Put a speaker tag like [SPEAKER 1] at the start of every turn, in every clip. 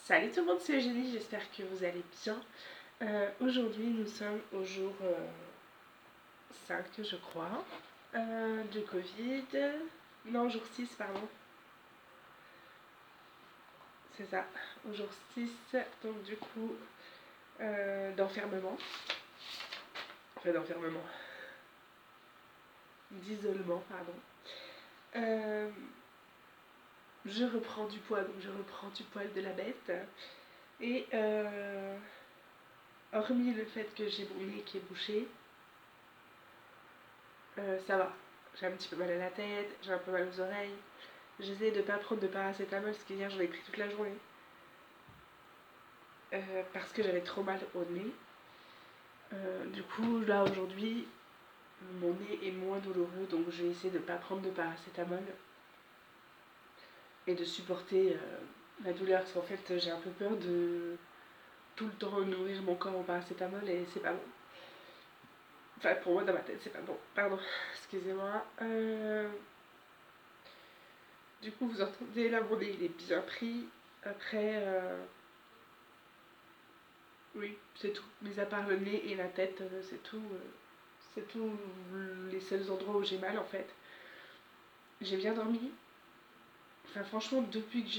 [SPEAKER 1] Salut tout le monde, c'est Eugénie, j'espère que vous allez bien. Aujourd'hui, nous sommes au jour 5, je crois, du Covid. Non, jour 6, pardon. C'est ça, au jour 6, donc du coup, d'enfermement. Enfin, d'enfermement. D'isolement, pardon. Je reprends du poids, donc je reprends du poil de la bête. Et hormis le fait que j'ai mon nez qui est bouché, ça va. J'ai un petit peu mal à la tête, j'ai un peu mal aux oreilles. J'essaie de ne pas prendre de paracétamol parce qu'hier j'en ai pris toute la journée. Parce que j'avais trop mal au nez. Du coup, là aujourd'hui, mon nez est moins douloureux, donc je vais essayer de ne pas prendre de paracétamol et de supporter la douleur. Parce qu'en fait, j'ai un peu peur de tout le temps nourrir mon corps en paracétamol et c'est pas bon. Enfin, pour moi, dans ma tête, c'est pas bon. Pardon, excusez-moi. Du coup, vous entendez, là, mon nez, il est bien pris. Après, oui, c'est tout. Mis à part le nez et la tête, c'est tout. C'est tout les seuls endroits où j'ai mal, en fait. J'ai bien dormi. Enfin, franchement, depuis que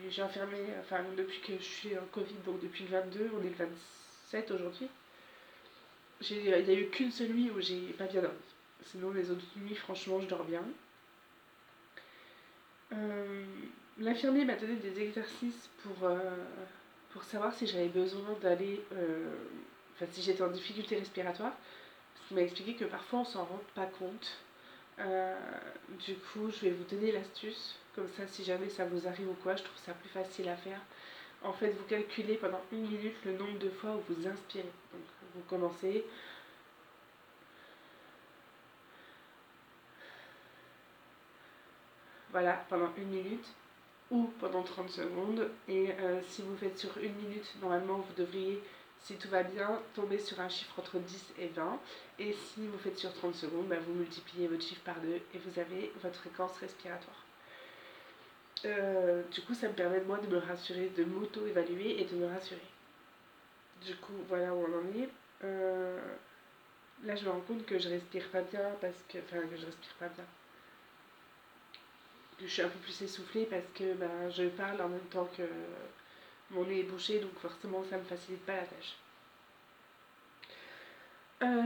[SPEAKER 1] j'ai enfermé, enfin, depuis que je suis en Covid, donc depuis le 22, on est le 27 aujourd'hui, il n'y a eu qu'une seule nuit où j'ai pas bien dormi. Sinon, les autres nuits, franchement, je dors bien. L'infirmier m'a donné des exercices pour savoir si j'avais besoin d'aller. Enfin, si j'étais en difficulté respiratoire. Parce qu'il m'a expliqué que parfois on s'en rend pas compte. Du coup, je vais vous donner l'astuce. Comme ça, si jamais ça vous arrive ou quoi, je trouve ça plus facile à faire. En fait, vous calculez pendant 1 minute le nombre de fois où vous inspirez. Donc, vous commencez. Voilà, pendant 1 minute. Ou pendant 30 secondes. Et si vous faites sur 1 minute, normalement vous devriez, si tout va bien, tomber sur un chiffre entre 10 et 20. Et si vous faites sur 30 secondes, bah, vous multipliez votre chiffre par 2 et vous avez votre fréquence respiratoire. Du coup, ça me permet de moi de me rassurer, de m'auto-évaluer et de me rassurer. Du coup, voilà où on en est. Là, je me rends compte que je respire pas bien parce que. Enfin, que je respire pas bien. Que je suis un peu plus essoufflée parce que je parle en même temps que mon nez est bouché, donc forcément ça me facilite pas la tâche.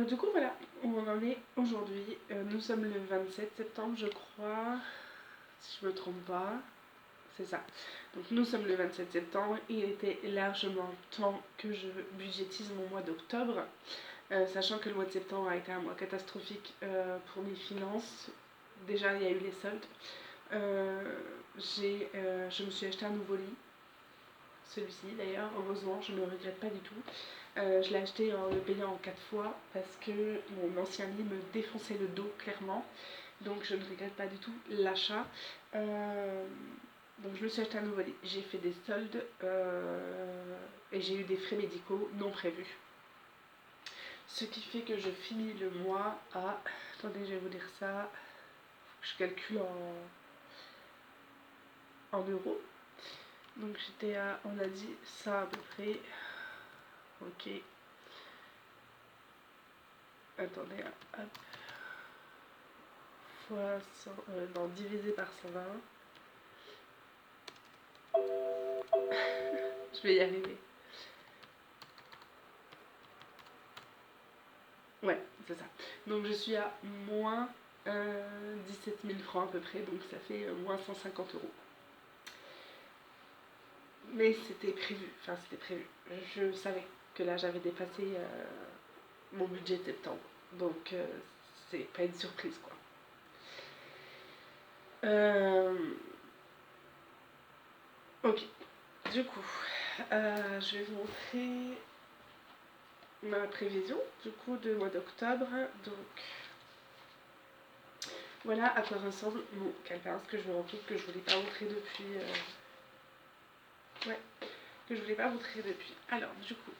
[SPEAKER 1] Du coup voilà, où on en est aujourd'hui. Nous sommes le 27 septembre je crois, si je me trompe pas. C'est ça. Donc nous sommes le 27 septembre, il était largement temps que je budgétise mon mois d'octobre. Sachant que le mois de septembre a été un mois catastrophique pour mes finances. Déjà il y a eu les soldes. Je me suis acheté un nouveau lit. Celui-ci d'ailleurs, heureusement, je ne le regrette pas du tout. Je l'ai acheté en le payant en 4 fois parce que mon ancien lit me défonçait le dos clairement. Donc je ne regrette pas du tout l'achat. Donc je me suis acheté un nouveau lit. J'ai fait des soldes et j'ai eu des frais médicaux non prévus. Ce qui fait que je finis le mois à... Attendez, je vais vous dire ça. Je calcule en euros. Donc j'étais à, on a dit ça à peu près. Ok. Attendez, hop. Fois 100, non, divisé par 120. Je vais y arriver. Ouais, c'est ça. Donc je suis à moins 17 000 francs à peu près, donc ça fait moins 150 euros. Mais c'était prévu, enfin c'était prévu. Je savais que là j'avais dépassé mon budget de septembre. Donc c'est pas une surprise quoi. Ok, du coup, je vais vous montrer ma prévision du coup de mois d'octobre. Donc voilà à quoi ressemble mon calepin, que je me rends compte que je voulais pas montrer depuis. Ouais, que je voulais pas montrer depuis. Alors du coup,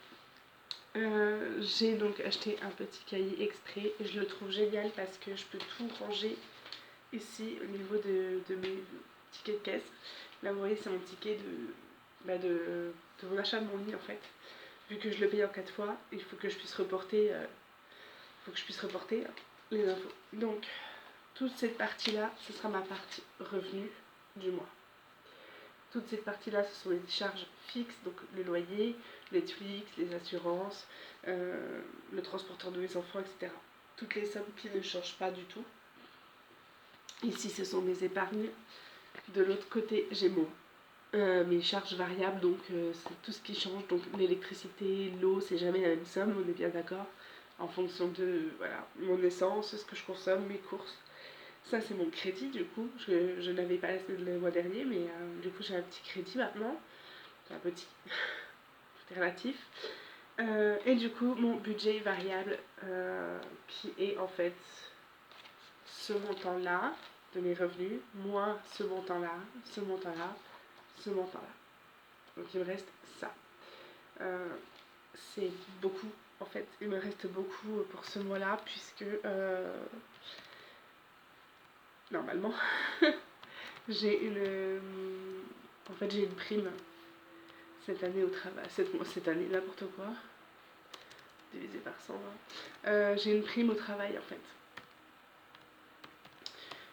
[SPEAKER 1] j'ai donc acheté un petit cahier exprès et je le trouve génial parce que je peux tout ranger ici au niveau de mes tickets de caisse. Là vous voyez c'est mon ticket de mon achat de mon lit en fait. Vu que je le paye en 4 fois, il faut que je puisse reporter, les infos. Donc, toute cette partie-là, ce sera ma partie revenu du mois. Toute cette partie-là, ce sont les charges fixes, donc le loyer, Netflix, les assurances, le transporteur de mes enfants, etc. Toutes les sommes qui ne changent pas du tout. Ici, ce sont mes épargnes. De l'autre côté, j'ai mes charges variables, donc c'est tout ce qui change. Donc l'électricité, l'eau, c'est jamais la même somme, on est bien d'accord. En fonction de mon essence, ce que je consomme, mes courses. Ça, c'est mon crédit, du coup. Je n'avais pas le mois dernier, mais du coup, j'ai un petit crédit maintenant. Un petit, tout est relatif. Et du coup, mon budget variable, qui est en fait ce montant-là de mes revenus, moins ce montant-là, ce montant-là, ce montant-là. Donc, il me reste ça. C'est beaucoup, en fait. Il me reste beaucoup pour ce mois-là, puisque normalement, j'ai une prime cette année au travail. Cette année, n'importe quoi. Divisé par 120. J'ai une prime au travail, en fait.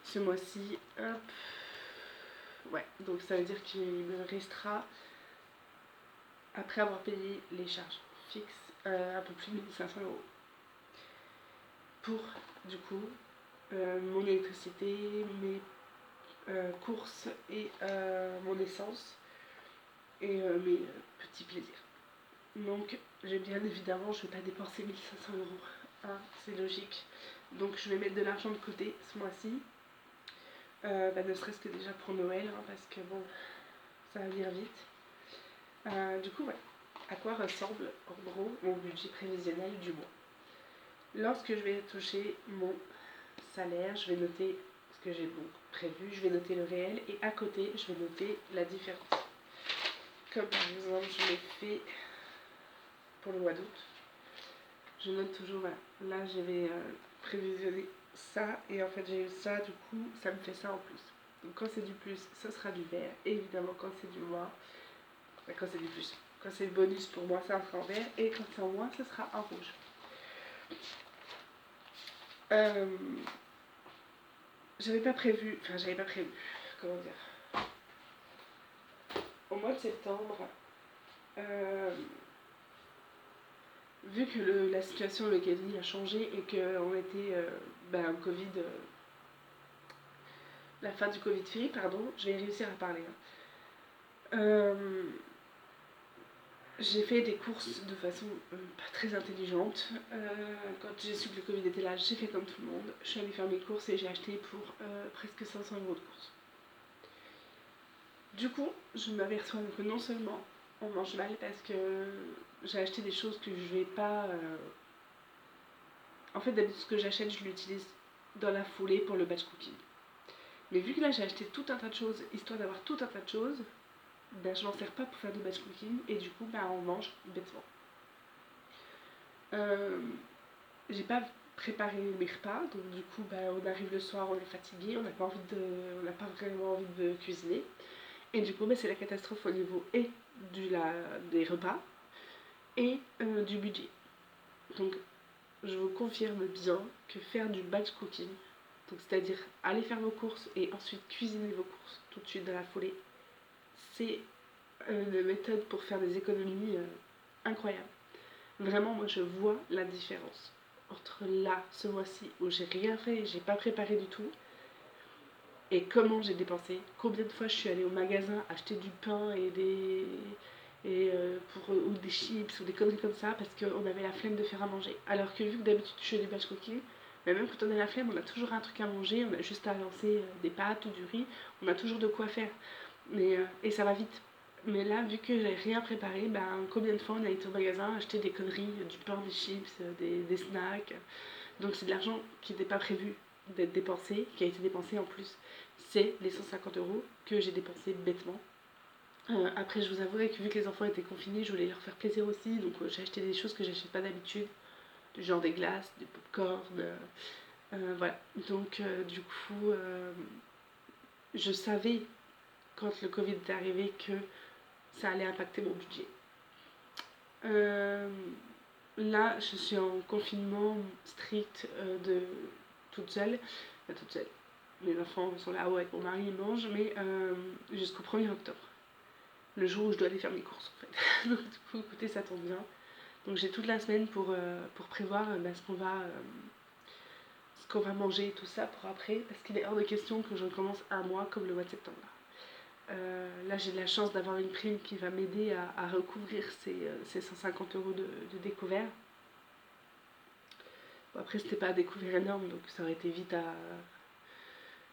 [SPEAKER 1] Ce mois-ci, hop. Ouais, donc ça veut dire qu'il me restera, après avoir payé les charges fixes, un peu plus de 1500 euros. Pour, du coup, mon électricité, mes courses et mon essence et mes petits plaisirs. Donc, bien évidemment, je ne vais pas dépenser 1500 euros. Hein, c'est logique. Donc, je vais mettre de l'argent de côté ce mois-ci. Ne serait-ce que déjà pour Noël, hein, parce que bon, ça va venir vite. Du coup, ouais. À quoi ressemble en gros mon budget prévisionnel du mois? Lorsque je vais toucher mon salaire, je vais noter ce que j'ai prévu, je vais noter le réel et à côté, je vais noter la différence. Comme par exemple, je l'ai fait pour le mois d'août. Je note toujours, voilà, là j'avais prévisionné ça et en fait j'ai eu ça, du coup ça me fait ça en plus. Donc quand c'est du plus, ce sera du vert. Et évidemment quand c'est du moins, quand c'est du plus, quand c'est le bonus pour moi, ça sera en vert et quand c'est en moins, ce sera en rouge. J'avais pas prévu, comment dire. Au mois de septembre, vu que la situation avec Ellie a changé et qu'on était Covid, la fin du Covid free, pardon, je vais réussir à parler. J'ai fait des courses de façon pas très intelligente. Quand j'ai su que le Covid était là, j'ai fait comme tout le monde. Je suis allée faire mes courses et j'ai acheté pour presque 500 euros de courses. Du coup, je m'aperçois que non seulement on mange mal parce que j'ai acheté des choses que je vais pas. En fait, d'habitude, ce que j'achète, je l'utilise dans la foulée pour le batch cooking. Mais vu que là, j'ai acheté tout un tas de choses, histoire d'avoir tout un tas de choses, je m'en sers pas pour faire du batch cooking et du coup, on mange bêtement. J'ai pas préparé mes repas, donc du coup, on arrive le soir, on est fatigué, on n'a pas vraiment envie de cuisiner. Et du coup, c'est la catastrophe au niveau des repas et du budget. Donc, je vous confirme bien que faire du batch cooking, donc c'est-à-dire aller faire vos courses et ensuite cuisiner vos courses tout de suite dans la foulée, c'est une méthode pour faire des économies incroyables. Vraiment, moi, je vois la différence entre là, ce mois-ci, où j'ai rien fait, j'ai pas préparé du tout, et comment j'ai dépensé. Combien de fois je suis allée au magasin acheter du pain ou des chips ou des conneries comme ça parce qu'on avait la flemme de faire à manger. Alors que vu que d'habitude je fais du batch cooking, mais même quand on a la flemme, on a toujours un truc à manger, on a juste à lancer des pâtes ou du riz, on a toujours de quoi faire. Et ça va vite. Mais là, vu que j'avais rien préparé, combien de fois on a été au magasin acheter des conneries, du pain, des chips, des snacks. Donc c'est de l'argent qui n'était pas prévu d'être dépensé, qui a été dépensé en plus. C'est les 150 euros que j'ai dépensé bêtement. Après, je vous avouerai que vu que les enfants étaient confinés, je voulais leur faire plaisir aussi, donc j'ai acheté des choses que j'achète pas d'habitude, du genre des glaces, du popcorn, voilà. Donc du coup, je savais quand le Covid est arrivé que ça allait impacter mon budget. Là, je suis en confinement strict de toute seule. Enfin, toute seule. Les enfants sont là-haut avec mon mari, ils mangent, mais jusqu'au 1er octobre. Le jour où je dois aller faire mes courses, en fait. Donc, du coup, écoutez, ça tombe bien. Donc, j'ai toute la semaine pour prévoir ce qu'on va manger et tout ça pour après, parce qu'il est hors de question que je recommence un mois comme le mois de septembre. Là, j'ai de la chance d'avoir une prime qui va m'aider à recouvrir ces 150 € de découvert. Bon, après, c'était pas un découvert énorme, donc ça aurait été vite à.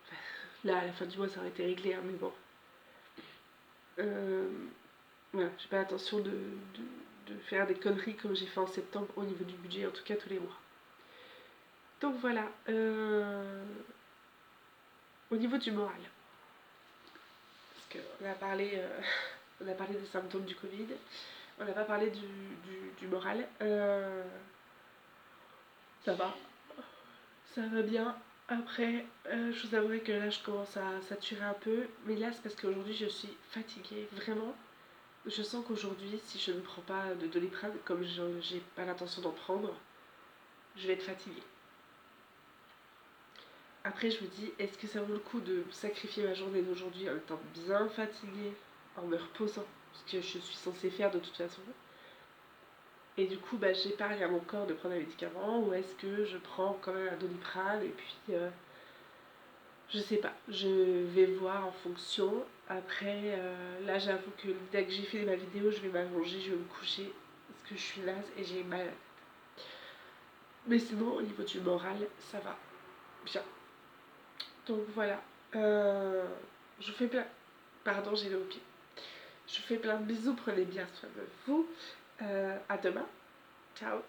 [SPEAKER 1] Enfin, là, à la fin du mois, ça aurait été réglé, hein, mais bon. Voilà, j'ai pas l'intention de faire des conneries comme j'ai fait en septembre au niveau du budget, en tout cas tous les mois. Donc voilà. Au niveau du moral, parce qu'on a parlé, on a parlé des symptômes du Covid, on n'a pas parlé du moral. Ça va. Ça va bien. Après, je vous avouerai que là, je commence à saturer un peu. Mais là, c'est parce qu'aujourd'hui, je suis fatiguée. Vraiment, je sens qu'aujourd'hui, si je ne prends pas de Doliprane, comme j'ai pas l'intention d'en prendre, je vais être fatiguée. Après, je me dis, est-ce que ça vaut le coup de sacrifier ma journée d'aujourd'hui en étant bien fatiguée, en me reposant, ce que je suis censée faire de toute façon, et du coup, j'épargne à mon corps de prendre un médicament, ou est-ce que je prends quand même un Doliprane, et puis je sais pas, je vais voir en fonction. Après, là, j'avoue que dès que j'ai fait ma vidéo, je vais m'allonger, je vais me coucher, parce que je suis naze et j'ai mal à la tête. Mais sinon, au niveau du moral, ça va bien. Donc voilà, je vous fais plein... Pardon, j'ai le au pied. Je vous fais plein de bisous, prenez bien soin de vous. À demain. Ciao.